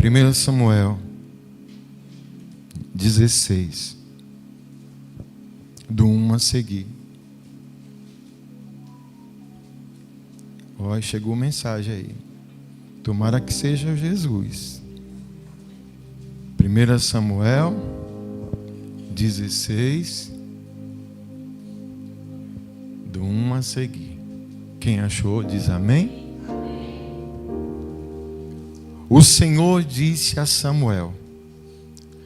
1 Samuel 16, do 1 a seguir. Ó, chegou mensagem aí. Tomara que seja Jesus. 1 Samuel 16, do 1 a seguir. Quem achou, diz amém. O Senhor disse a Samuel: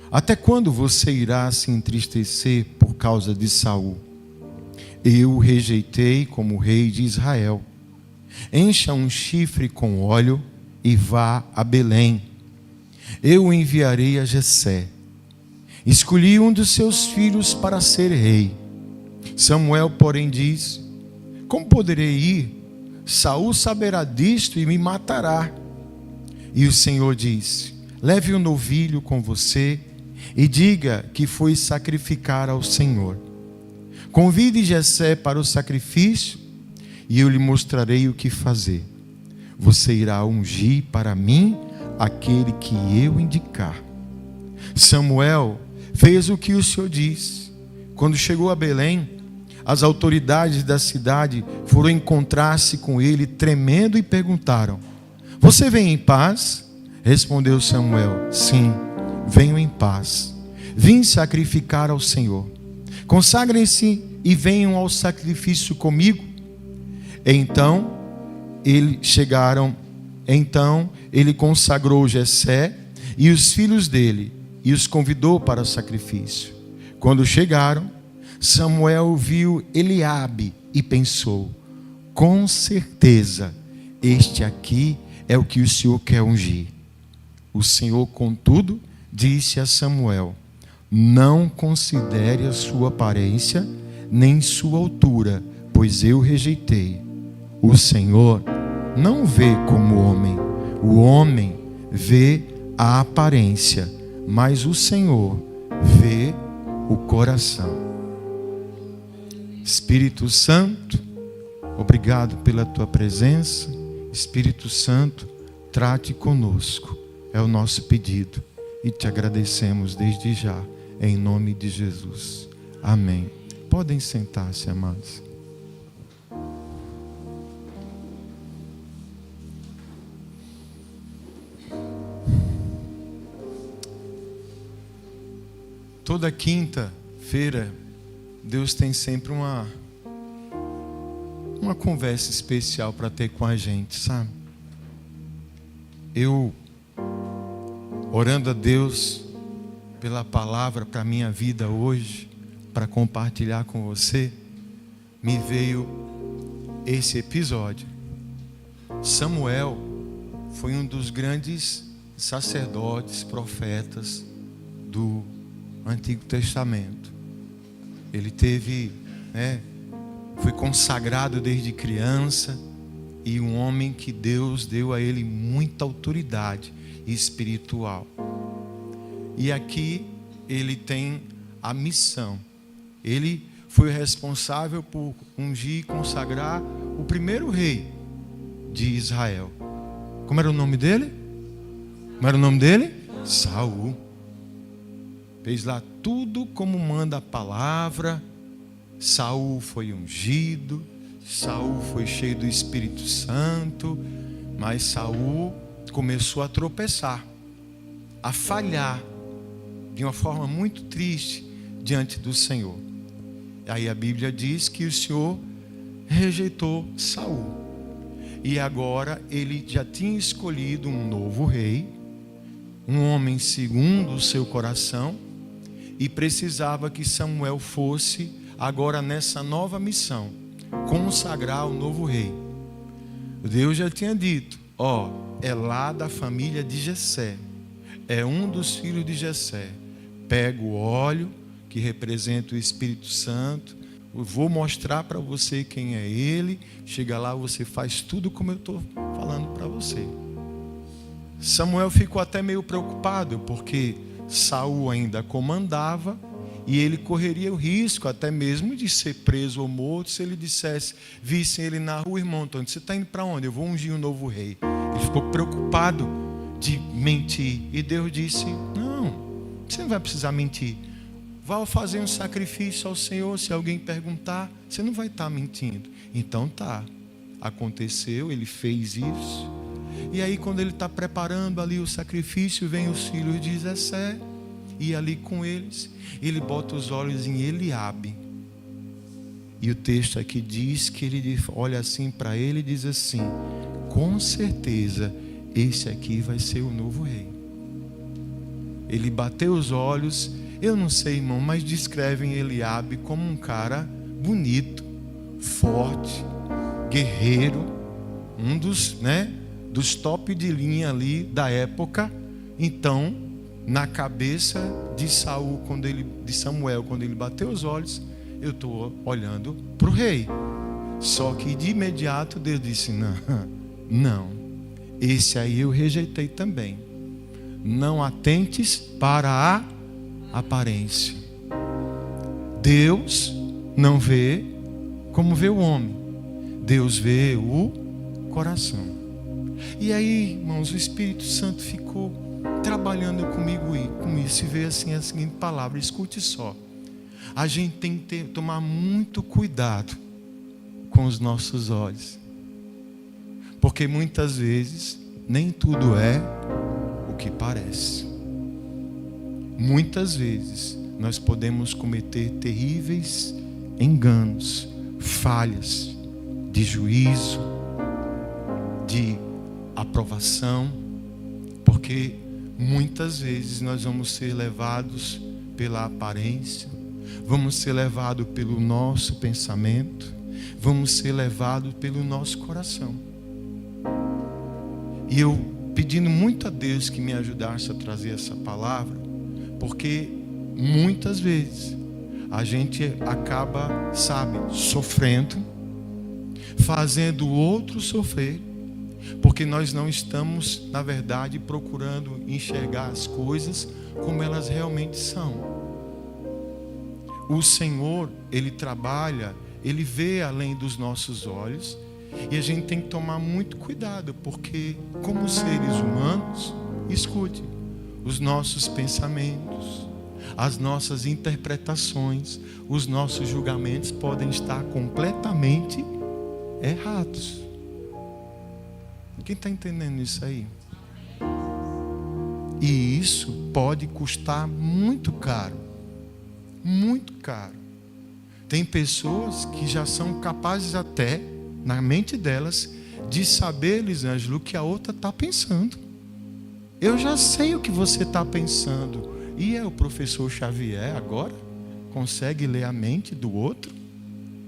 até quando você irá se entristecer por causa de Saul? Eu o rejeitei como rei de Israel. Encha um chifre com óleo e vá a Belém. Eu o enviarei a Jessé. Escolhi um dos seus filhos para ser rei. Samuel, porém, disse: como poderei ir? Saul saberá disto e me matará. E o Senhor disse: leve um novilho com você e diga que foi sacrificar ao Senhor. Convide Jessé para o sacrifício e eu lhe mostrarei o que fazer. Você irá ungir para mim aquele que eu indicar. Samuel fez o que o Senhor disse. Quando chegou a Belém, as autoridades da cidade foram encontrar-se com ele tremendo e perguntaram: você vem em paz? Respondeu Samuel: sim, venho em paz. Vim sacrificar ao Senhor. Consagrem-se e venham ao sacrifício comigo. Então ele consagrou Jessé e os filhos dele e os convidou para o sacrifício. Quando chegaram, Samuel viu Eliabe e pensou: com certeza este aqui é o que o Senhor quer ungir. O Senhor, contudo, disse a Samuel: não considere a sua aparência nem sua altura, pois eu rejeitei. O Senhor não vê como o homem vê a aparência, mas o Senhor vê o coração. Espírito Santo, obrigado pela tua presença. Espírito Santo, trate conosco, é o nosso pedido e te agradecemos desde já, em nome de Jesus, amém. Podem sentar-se, amados. Toda quinta-feira, Deus tem sempre uma conversa especial para ter com a gente, sabe? Eu, orando a Deus pela palavra para a minha vida hoje, para compartilhar com você, me veio esse episódio. Samuel foi um dos grandes sacerdotes, profetas do Antigo Testamento. Ele foi consagrado desde criança e um homem que Deus deu a ele muita autoridade espiritual. E aqui ele tem a missão. Ele foi responsável por ungir e consagrar o primeiro rei de Israel. Como era o nome dele? Saul. Fez lá tudo como manda a palavra. Saul foi ungido, Saul foi cheio do Espírito Santo, mas Saul começou a tropeçar, a falhar de uma forma muito triste diante do Senhor. Aí a Bíblia diz que o Senhor rejeitou Saul. E agora ele já tinha escolhido um novo rei, um homem segundo o seu coração, e precisava que Samuel fosse agora nessa nova missão, consagrar o novo rei. Deus já tinha dito: é lá da família de Jessé, é um dos filhos de Jessé. Pega o óleo que representa o Espírito Santo, eu vou mostrar para você quem é ele. Chega lá, você faz tudo como eu estou falando para você. Samuel ficou até meio preocupado, porque Saul ainda comandava e ele correria o risco até mesmo de ser preso ou morto se ele dissesse, vissem ele na rua: irmão Antônio, você está indo para onde? Eu vou ungir um novo rei. Ele ficou preocupado de mentir. E Deus disse: não, você não vai precisar mentir. Vá fazer um sacrifício ao Senhor. Se alguém perguntar, você não vai estar mentindo. Então tá, aconteceu, ele fez isso. E aí quando ele está preparando ali o sacrifício, vem os filhos de Jessé, e ali com eles, ele bota os olhos em Eliabe. E o texto aqui diz que ele olha assim para ele e diz assim: com certeza esse aqui vai ser o novo rei. Ele bateu os olhos. Eu não sei, irmão, mas descrevem Eliabe como um cara bonito, forte, guerreiro, um dos top de linha ali da época. Então, na cabeça de Samuel, quando ele bateu os olhos, eu estou olhando para o rei. Só que de imediato Deus disse: não, esse aí eu rejeitei também. Não atentes para a aparência. Deus não vê como vê o homem. Deus vê o coração. E aí, irmãos, o Espírito Santo ficou trabalhando comigo e com isso, e veio assim a seguinte palavra: escute só. A gente tem que tomar muito cuidado com os nossos olhos, porque muitas vezes nem tudo é o que parece. Muitas vezes nós podemos cometer terríveis enganos, falhas de juízo, de aprovação, porque muitas vezes nós vamos ser levados pela aparência, vamos ser levados pelo nosso pensamento, vamos ser levados pelo nosso coração. E eu pedindo muito a Deus que me ajudasse a trazer essa palavra, porque muitas vezes a gente acaba, sofrendo, fazendo o outro sofrer, porque nós não estamos, na verdade, procurando enxergar as coisas como elas realmente são. O Senhor, Ele trabalha, Ele vê além dos nossos olhos, e a gente tem que tomar muito cuidado, porque como seres humanos, escute, os nossos pensamentos, as nossas interpretações, os nossos julgamentos podem estar completamente errados. Quem está entendendo isso aí? E isso pode custar muito caro. Muito caro. Tem pessoas que já são capazes até, na mente delas, de saber, Elisângela, o que a outra está pensando. Eu já sei o que você está pensando. E é o professor Xavier agora? Consegue ler a mente do outro?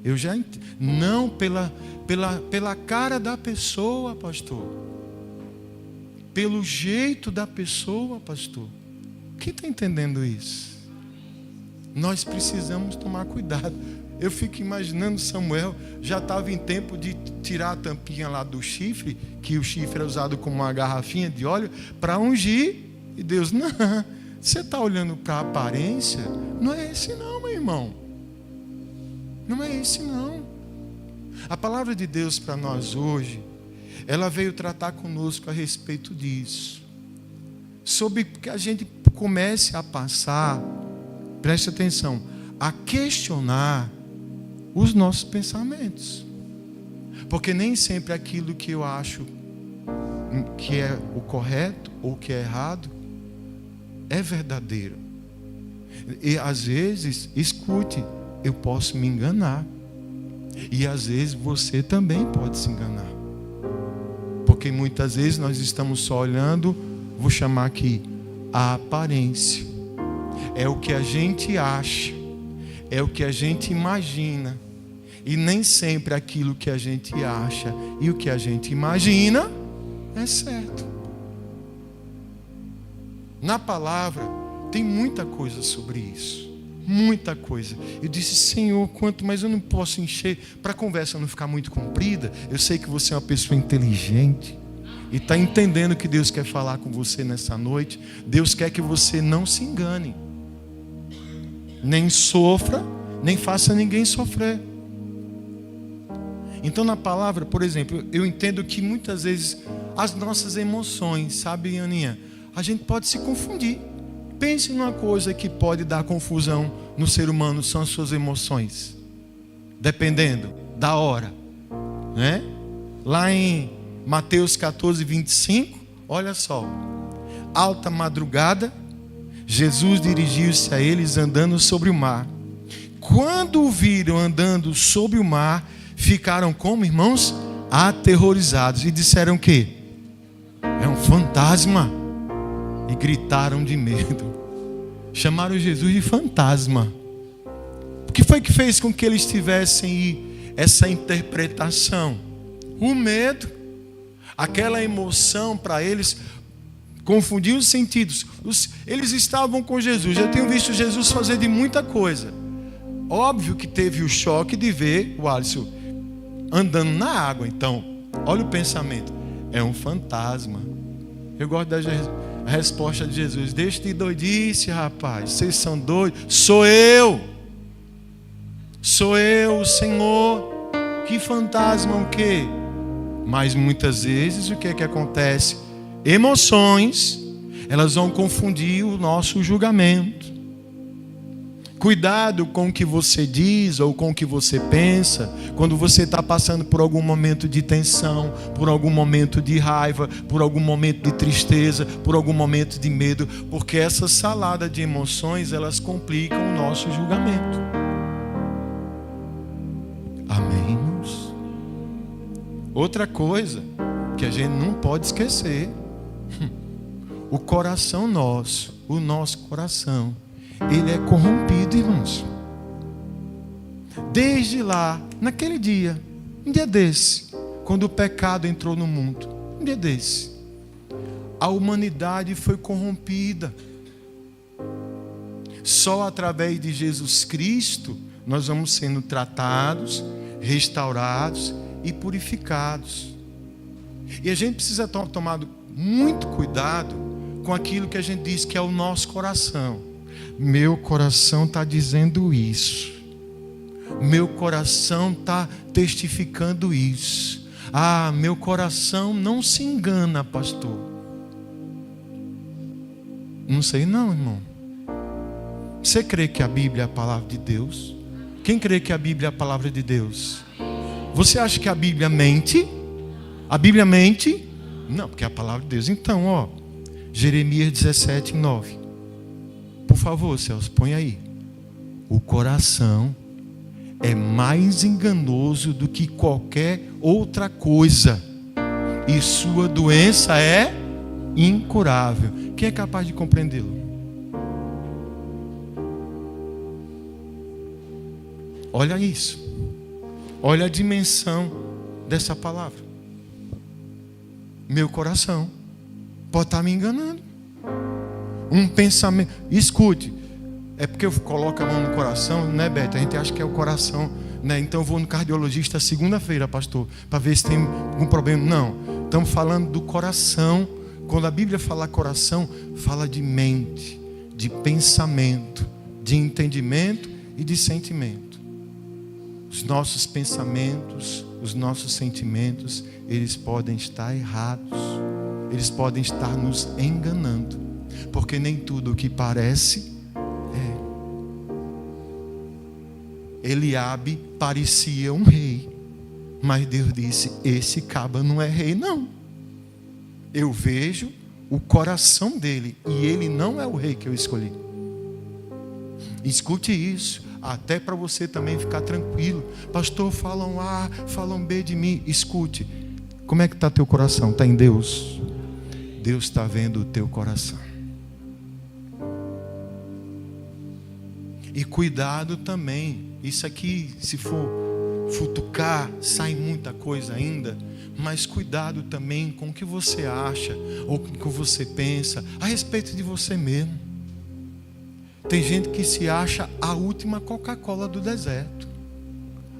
Eu já não pela cara da pessoa, pastor. Pelo jeito da pessoa, pastor. Quem está entendendo isso? Nós precisamos tomar cuidado. Eu fico imaginando Samuel, já estava em tempo de tirar a tampinha lá do chifre, que o chifre era usado como uma garrafinha de óleo, para ungir. E Deus, não, você está olhando para a aparência? Não é esse não, meu irmão. Não é esse não. A palavra de Deus para nós hoje, ela veio tratar conosco a respeito disso. Sobre que a gente comece a passar, preste atenção, a questionar os nossos pensamentos. Porque nem sempre aquilo que eu acho que é o correto ou que é errado é verdadeiro. E às vezes, escute, eu posso me enganar. E às vezes você também pode se enganar. Porque muitas vezes nós estamos só olhando, vou chamar aqui, a aparência. É o que a gente acha, é o que a gente imagina. E nem sempre aquilo que a gente acha e o que a gente imagina é certo. Na palavra tem muita coisa sobre isso. Muita coisa. Eu disse, Senhor, quanto mais eu não posso encher, para a conversa não ficar muito comprida. Eu sei que você é uma pessoa inteligente e está entendendo que Deus quer falar com você nessa noite. Deus quer que você não se engane, nem sofra, nem faça ninguém sofrer. Então na palavra, por exemplo, eu entendo que muitas vezes as nossas emoções, sabe, Aninha, a gente pode se confundir. Pense numa coisa que pode dar confusão no ser humano, são as suas emoções. Dependendo da hora, né? Lá em Mateus 14, 25, olha só. Alta madrugada, Jesus dirigiu-se a eles andando sobre o mar. Quando o viram andando sobre o mar, ficaram como, irmãos? Aterrorizados. E disseram que é um fantasma. E gritaram de medo. Chamaram Jesus de fantasma. O que foi que fez com que eles tivessem essa interpretação? O medo. Aquela emoção para eles confundiu os sentidos. Eles estavam com Jesus. Já tinham visto Jesus fazer de muita coisa. Óbvio que teve o choque de ver o Alisson andando na água. Então, olha o pensamento. É um fantasma. Eu gosto da resposta de Jesus. Deixa de doidice, rapaz. Vocês são doidos. Sou eu. Sou eu, o Senhor. Que fantasma o quê? Mas muitas vezes o que é que acontece? Emoções, elas vão confundir o nosso julgamento. Cuidado com o que você diz ou com o que você pensa quando você está passando por algum momento de tensão, por algum momento de raiva, por algum momento de tristeza, por algum momento de medo, porque essa salada de emoções, elas complicam o nosso julgamento. Amém, irmãos? Outra coisa que a gente não pode esquecer, o coração nosso, o nosso coração, ele é corrompido, irmãos. Desde lá, naquele dia, um dia desse, quando o pecado entrou no mundo, um dia desse, a humanidade foi corrompida. Só através de Jesus Cristo nós vamos sendo tratados, restaurados e purificados. E a gente precisa tomar muito cuidado com aquilo que a gente diz que é o nosso coração. Meu coração está dizendo isso. Meu coração está testificando isso. Ah, meu coração não se engana, pastor. Não sei não, irmão. Você crê que a Bíblia é a palavra de Deus? Quem crê que a Bíblia é a palavra de Deus? Você acha que a Bíblia mente? A Bíblia mente? Não, porque é a palavra de Deus. Então, ó, Jeremias 17, 9. Por favor, Celso, põe aí. O coração é mais enganoso do que qualquer outra coisa, e sua doença é incurável. Quem é capaz de compreendê-lo? Olha isso. Olha a dimensão dessa palavra. Meu coração pode estar me enganando. Um pensamento. Escute. É porque eu coloco a mão no coração, né, Beto? A gente acha que é o coração, né? Então eu vou no cardiologista segunda-feira, pastor, para ver se tem algum problema. Não. Estamos falando do coração. Quando a Bíblia fala coração, fala de mente, de pensamento, de entendimento e de sentimento. Os nossos pensamentos, os nossos sentimentos, eles podem estar errados. Eles podem estar nos enganando. Porque nem tudo o que parece é. Eliabe parecia um rei, mas Deus disse: esse caba não é rei não. Eu vejo o coração dele, e ele não é o rei que eu escolhi. Escute isso, até para você também ficar tranquilo. Pastor, falam A, falam B de mim. Escute, como é que está teu coração? Está em Deus? Deus está vendo o teu coração. E cuidado também. Isso aqui, se for futucar, sai muita coisa ainda. Mas cuidado também com o que você acha ou com o que você pensa a respeito de você mesmo. Tem gente que se acha a última Coca-Cola do deserto,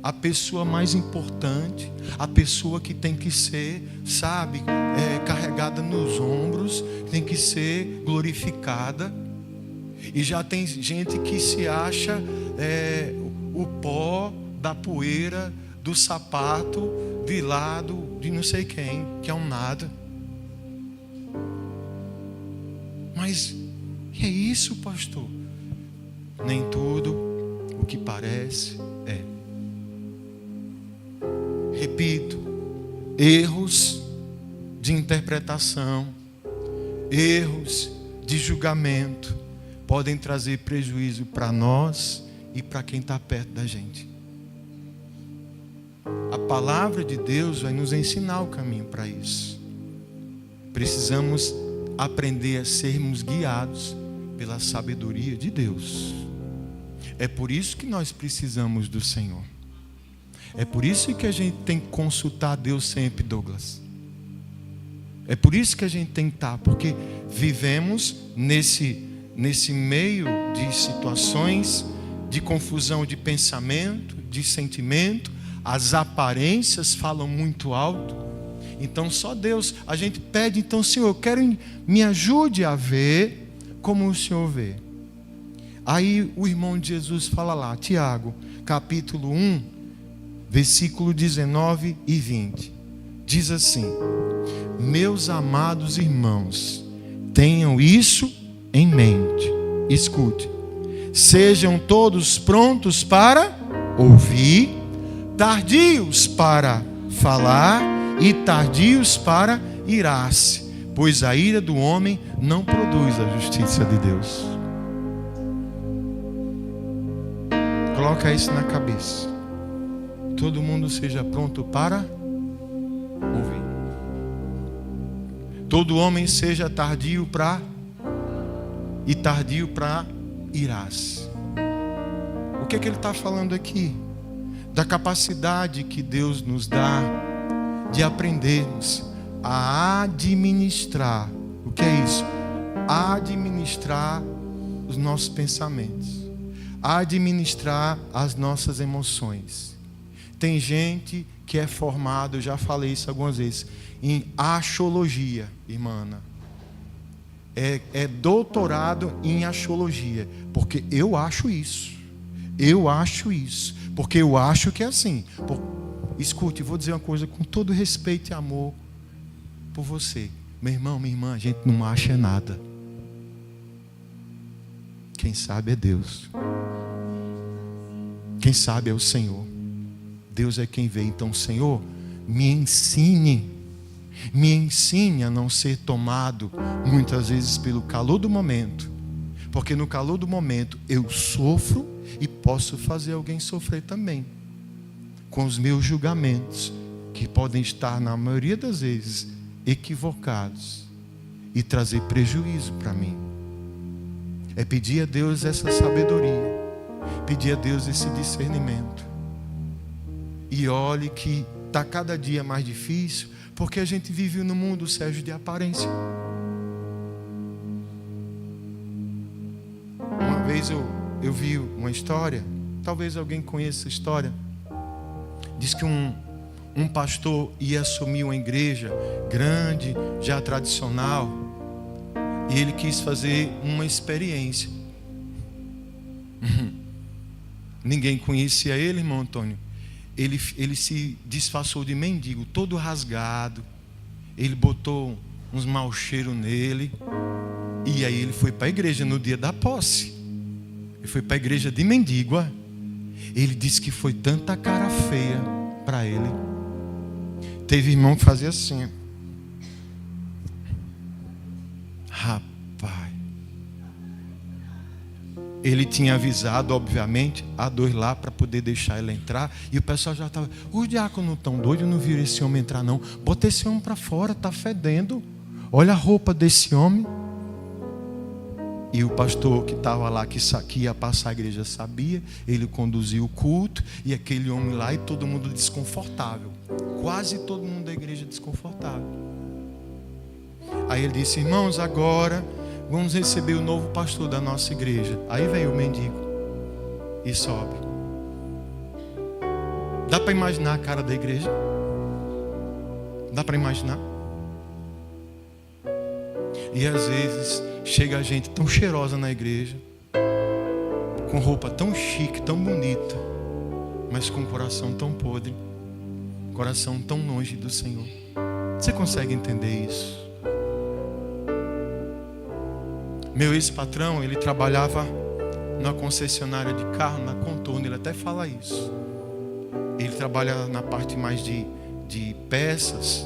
a pessoa mais importante, a pessoa que tem que ser, sabe, carregada nos ombros, tem que ser glorificada. E já tem gente que se acha o pó da poeira do sapato de lado de não sei quem, que é um nada. Mas é isso, pastor? Nem tudo o que parece é. Repito, erros de interpretação, erros de julgamento podem trazer prejuízo para nós e para quem está perto da gente. A palavra de Deus vai nos ensinar o caminho para isso. Precisamos aprender a sermos guiados pela sabedoria de Deus. É por isso que nós precisamos do Senhor. É por isso que a gente tem que consultar Deus sempre, Douglas. É por isso que a gente tem que estar, porque vivemos nesse meio de situações de confusão de pensamento, de sentimento. As aparências falam muito alto. Então só Deus, a gente pede, então Senhor, eu quero, me ajude a ver como o Senhor vê. Aí o irmão de Jesus fala lá, Tiago, capítulo 1, versículo 19 e 20. Diz assim: meus amados irmãos, tenham isso em mente. Escute. Sejam todos prontos para ouvir, tardios para falar e tardios para irar-se, pois a ira do homem não produz a justiça de Deus. Coloca isso na cabeça. Todo mundo seja pronto para ouvir. Todo homem seja tardio para e tardio para irar-se. O que é que ele está falando aqui? Da capacidade que Deus nos dá de aprendermos a administrar. O que é isso? Administrar os nossos pensamentos, administrar as nossas emoções. Tem gente que é formado, eu já falei isso algumas vezes, em axiologia, irmã. É doutorado em axiologia, porque eu acho isso, porque eu acho que é assim. Escute, vou dizer uma coisa com todo respeito e amor por você. Meu irmão, minha irmã, a gente não acha nada. Quem sabe é Deus. Quem sabe é o Senhor. Deus é quem vê. Então, Senhor, me ensine a não ser tomado muitas vezes pelo calor do momento, porque no calor do momento eu sofro e posso fazer alguém sofrer também, com os meus julgamentos, que podem estar na maioria das vezes equivocados e trazer prejuízo para mim. É pedir a Deus essa sabedoria, pedir a Deus esse discernimento. E olhe que está cada dia mais difícil, porque a gente vive no mundo, Sérgio, de aparência. Uma vez eu vi uma história, talvez alguém conheça essa história. Diz que um pastor ia assumir uma igreja grande, já tradicional, e ele quis fazer uma experiência. Ninguém conhecia ele, irmão Antônio. Ele se disfarçou de mendigo, todo rasgado. Ele botou uns mau cheiros nele. E aí ele foi para a igreja no dia da posse. Ele foi para a igreja de mendigo. Ele disse que foi tanta cara feia para ele. Teve irmão que fazia assim. Rapaz. Ele tinha avisado, obviamente, a dois lá para poder deixar ele entrar. E o pessoal já estava, os diáconos não estão doidos, não viram esse homem entrar não. Bota esse homem para fora, está fedendo. Olha a roupa desse homem. E o pastor que estava lá, que ia passar a igreja, sabia. Ele conduziu o culto. E aquele homem lá, e todo mundo desconfortável. Quase todo mundo da igreja desconfortável. Aí ele disse, irmãos, agora vamos receber o novo pastor da nossa igreja. Aí veio o mendigo e sobe. Dá para imaginar a cara da igreja? Dá para imaginar? E às vezes chega a gente tão cheirosa na igreja, com roupa tão chique, tão bonita, mas com o coração tão podre. Coração tão longe do Senhor. Você consegue entender isso? Meu ex-patrão, ele trabalhava na concessionária de carro, na Contorno, ele até fala isso. Ele trabalha na parte mais de peças.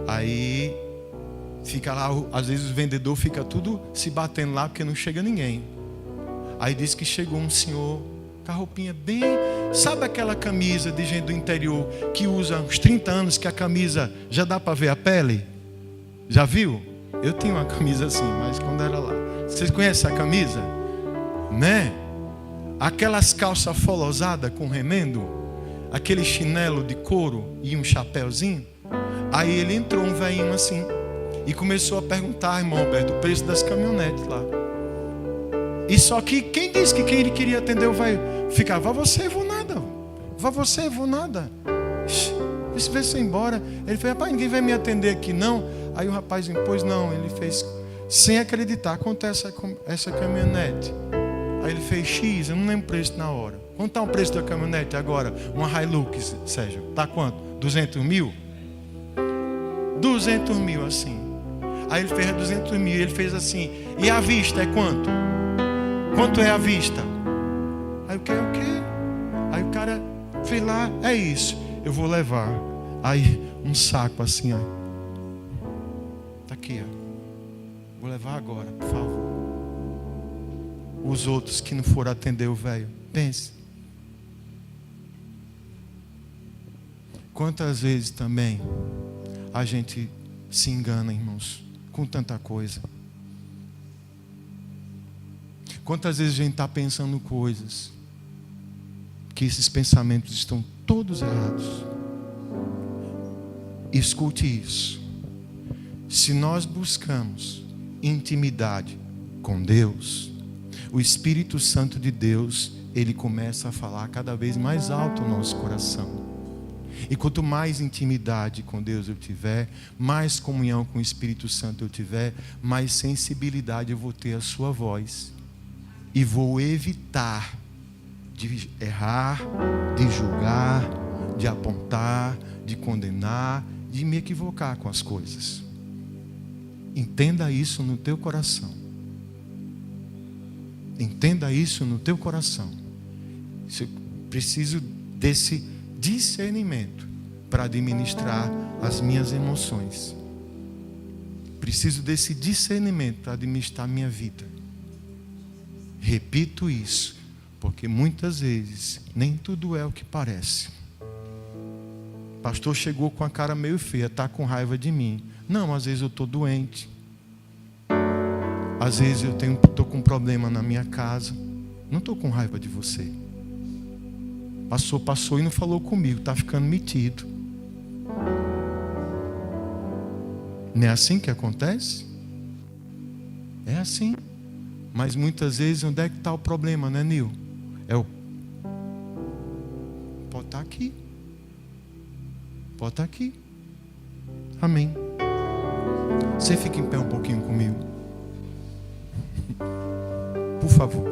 Aí fica lá, às vezes o vendedor fica tudo se batendo lá porque não chega ninguém. Aí diz que chegou um senhor com a roupinha bem... Sabe aquela camisa de gente do interior que usa uns 30 anos, que a camisa já dá para ver a pele? Já viu? Eu tinha uma camisa assim, mas quando era lá. Vocês conhecem a camisa? Né? Aquelas calças folosadas com remendo, aquele chinelo de couro e um chapéuzinho. Aí ele entrou, um velhinho assim, e começou a perguntar, irmão Alberto, o preço das caminhonetes lá. E só que quem disse que quem ele queria atender o velho ficava, vá você, vou nada. Vá você, vou nada. Esse veio se embora. Ele falou, rapaz, ninguém vai me atender aqui não. Aí o rapaz impôs, não, ele fez sem acreditar, quanto é essa caminhonete? Aí ele fez X, eu não lembro o preço na hora. Quanto está o preço da caminhonete agora? Uma Hilux, Sérgio, está quanto? 200 mil? 200 mil assim. Aí ele fez 200 mil, ele fez assim, e a vista é quanto? Quanto é a vista? Aí o que? Aí o cara fez lá, é isso, eu vou levar. Aí um saco assim, ó. Tá aqui, ó. Vou levar agora, por favor. Os outros que não foram atender o velho, pense. Quantas vezes também a gente se engana, irmãos, com tanta coisa. Quantas vezes a gente está pensando coisas que esses pensamentos estão todos errados. Escute isso. Se nós buscamos intimidade com Deus, o Espírito Santo de Deus, ele começa a falar cada vez mais alto no nosso coração. E quanto mais intimidade com Deus eu tiver, mais comunhão com o Espírito Santo eu tiver, mais sensibilidade eu vou ter à sua voz. E vou evitar de errar, de julgar, de apontar, de condenar, de me equivocar com as coisas. Entenda isso no teu coração. Entenda isso no teu coração. Eu preciso desse discernimento para administrar as minhas emoções. Preciso desse discernimento para administrar a minha vida. Repito isso, porque muitas vezes nem tudo é o que parece. O pastor chegou com a cara meio feia, está com raiva de mim. Não, às vezes eu estou doente. Às vezes eu estou com um problema na minha casa. Não estou com raiva de você. Passou e não falou comigo, está ficando metido. Não é assim que acontece? É assim. Mas muitas vezes, onde é que está o problema, né, Nil? Pode estar aqui. Pode estar aqui. Amém. Você fica em pé um pouquinho comigo. Por favor.